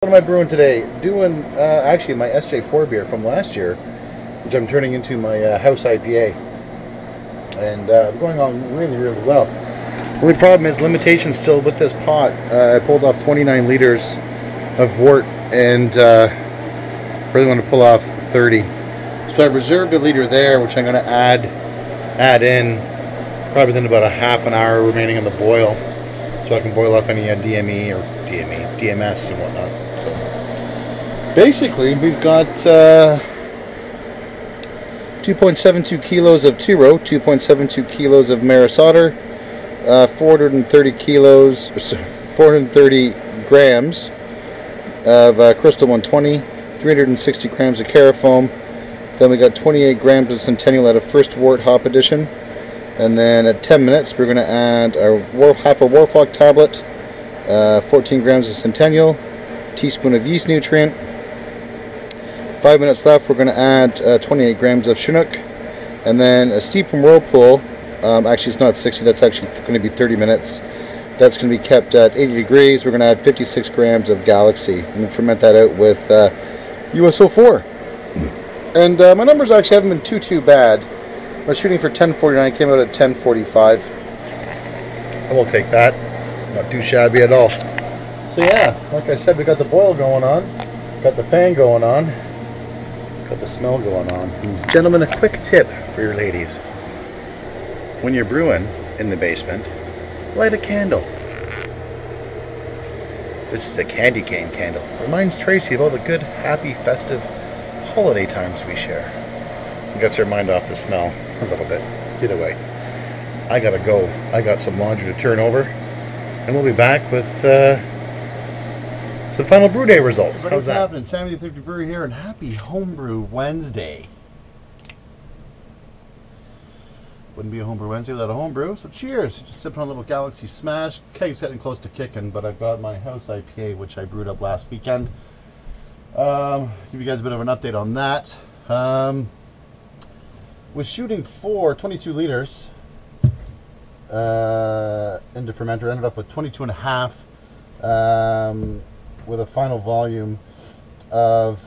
What am I brewing today? Doing actually my SJ pour beer from last year, which I'm turning into my house IPA, and going on really well. The only problem is limitations still with this pot. I pulled off 29 liters of wort and really want to pull off 30. So I've reserved a liter there, which I'm going to add in probably within about a half an hour remaining on the boil, so I can boil off any DME or DMS and whatnot. So basically, we've got 2.72 kilos of two-row, 2.72 kilos of Maris Otter, 430 grams of Crystal 120, 360 grams of Carafoam. Then we got 28 grams of Centennial out of First Wort Hop Edition. And then at 10 minutes, we're going to add half a Warlock tablet, 14 grams of Centennial, teaspoon of yeast nutrient. 5 minutes left, we're going to add 28 grams of Chinook, and then a steep whirlpool. Actually, it's not 60, that's actually going to be 30 minutes. That's going to be kept at 80 degrees. We're going to add 56 grams of Galaxy and ferment that out with USO4. And my numbers actually haven't been too bad. I was shooting for 1049, came out at 1045. I will take that. Not too shabby at all. So yeah, like I said, we got the boil going on, got the fan going on, got the smell going on. And gentlemen, a quick tip for your ladies. When you're brewing in the basement, light a candle. This is a candy cane candle. Reminds Tracy of all the good, happy, festive holiday times we share. It gets her mind off the smell a little bit. Either way, I gotta go. I got some laundry to turn over, and we'll be back with some final brew day results. How's that? Happening? Sammy the 50 Brewery here, and happy Homebrew Wednesday. Wouldn't be a Homebrew Wednesday without a homebrew, so cheers. Just sipping on a little Galaxy Smash. Keg's getting close to kicking, but I've got my house IPA, which I brewed up last weekend. Give you guys a bit of an update on that. Was shooting for 22 liters into fermenter. Ended up with 22 and a half, with a final volume of,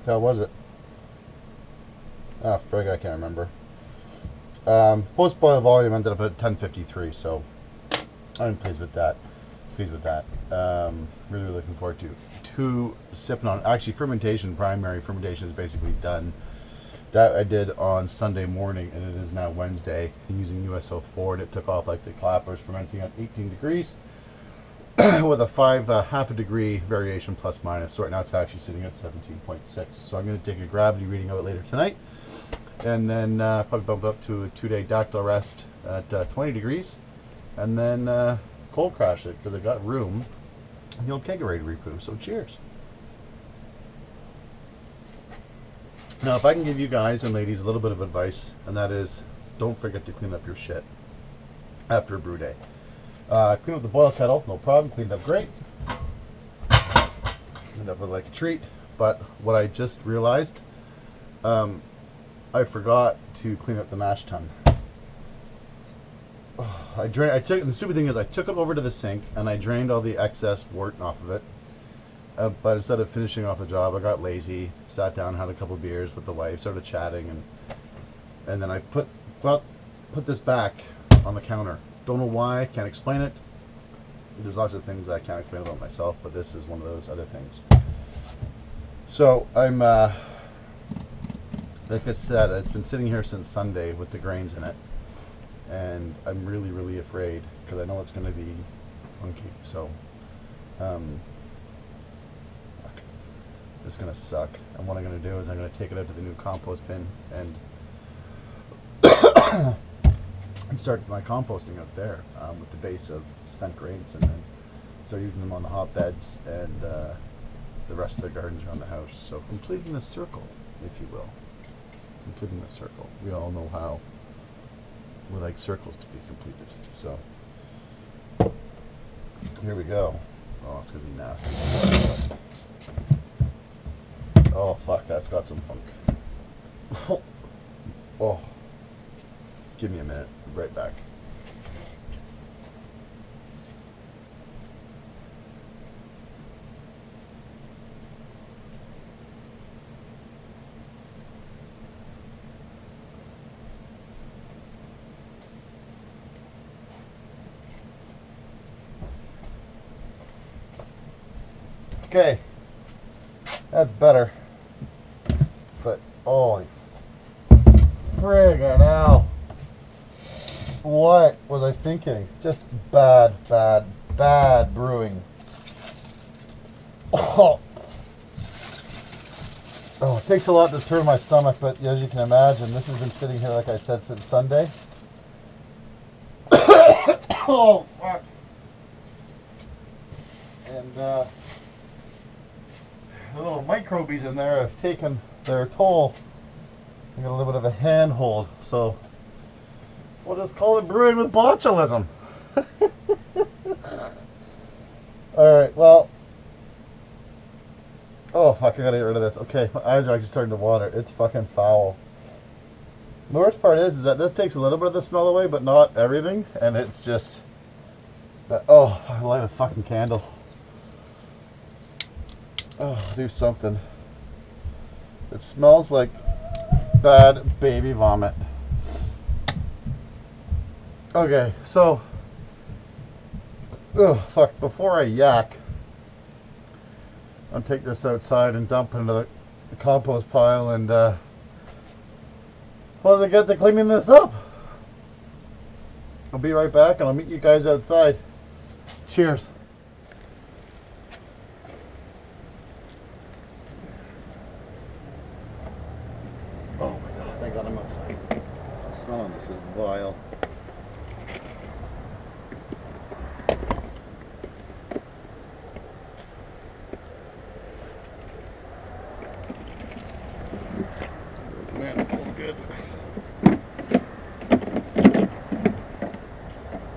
how was it? Ah, frig, I can't remember. Post boil volume ended up at 1053, so I'm pleased with that. Really looking forward to sipping on. Actually, primary fermentation is basically done. That I did on Sunday morning, and it is now Wednesday. I'm using USO4, and it took off like the clappers, fermenting at 18 degrees with a half a degree variation plus minus. So right now it's actually sitting at 17.6. So I'm going to take a gravity reading of it later tonight, and then probably bump it up to a 2-day dactyl rest at 20 degrees, and then cold crash it because I got room in the old kegerator repoo. So cheers. Now, if I can give you guys and ladies a little bit of advice, and that is, don't forget to clean up your shit after a brew day. Clean up the boil kettle, no problem. Cleaned up great. Cleaned up like a treat. But what I just realized, I forgot to clean up the mash tun. The stupid thing is I took it over to the sink and I drained all the excess wort off of it. But instead of finishing off the job, I got lazy, sat down, had a couple beers with the wife, started chatting, and then I put this back on the counter. Don't know why, can't explain it. There's lots of things I can't explain about myself, but this is one of those other things. So I'm, like I said, it's been sitting here since Sunday with the grains in it. And I'm really afraid because I know it's going to be funky. So it's going to suck. And what I'm going to do is I'm going to take it out to the new compost bin and and start my composting out there with the base of spent grains, and then start using them on the hotbeds and the rest of the gardens around the house. So completing the circle, if you will. Completing the circle. We all know how we like circles to be completed. So here we go. Oh, it's gonna be nasty. Oh fuck, that's got some funk. Oh, give me a minute. Right back. Okay, that's better. But holy friggin' hell. What was I thinking? Just bad brewing. Oh, it takes a lot to turn my stomach, but as you can imagine, this has been sitting here, like I said, since Sunday. Oh, fuck. And the little microbies in there have taken their toll. I got a little bit of a handhold, so we'll just call it brewing with botulism. Alright, well. Oh, fuck, I gotta get rid of this. Okay, my eyes are actually starting to water. It's fucking foul. The worst part is that this takes a little bit of the smell away, but not everything. And it's just... oh, I light a fucking candle. Oh, do something. It smells like bad baby vomit. Okay, so... oh, fuck, before I yak, I'll take this outside and dump it into the compost pile and well, to get to cleaning this up. I'll be right back and I'll meet you guys outside. Cheers. Oh my god, thank god I'm outside. The smell of this is vile.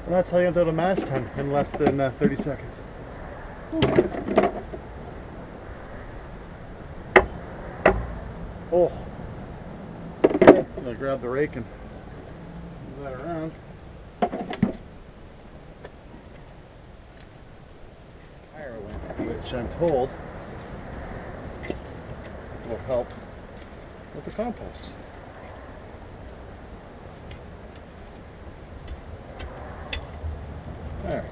And that's how you end out a mash tun in less than 30 seconds. Oh. Okay, I'm gonna grab the rake and move that around. Fire lamp, which I'm told will help with the compost. There.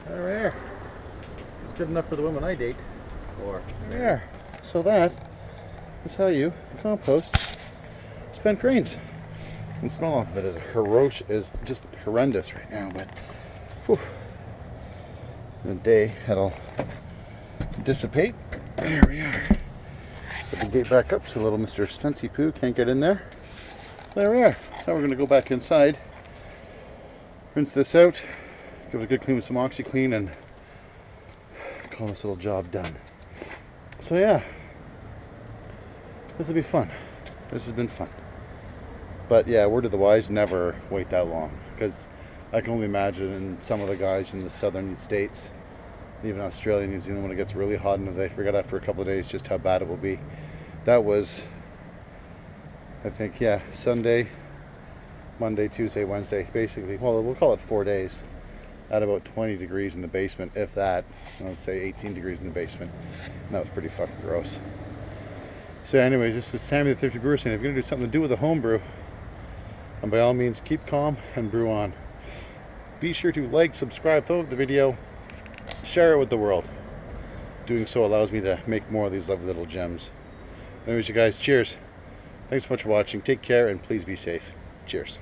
There. It's good enough for the women I date. Or there. So that is how you compost spent grains. The smell of it is just horrendous right now, but whew, in a day it'll dissipate. There we are. Put the gate back up so little Mr. Spency Poo can't get in there. There we are. So we're going to go back inside, rinse this out, give it a good clean with some OxyClean, and call this little job done. So yeah, this will be fun. This has been fun. But yeah, word of the wise, never wait that long, because I can only imagine in some of the guys in the southern states, even Australia, New Zealand, when it gets really hot and if they forget after a couple of days just how bad it will be. That was, I think, yeah, Sunday, Monday, Tuesday, Wednesday, basically, well, we'll call it 4 days, at about 20 degrees in the basement, if that. Let's say 18 degrees in the basement. And that was pretty fucking gross. So anyways, this is Sammy the Thrifty Brewer saying, if you're going to do something to do with a home brew, and by all means, keep calm and brew on. Be sure to like, subscribe, throw up the video, share it with the world. Doing so allows me to make more of these lovely little gems. Anyways, you guys, cheers. Thanks so much for watching. Take care and please be safe. Cheers.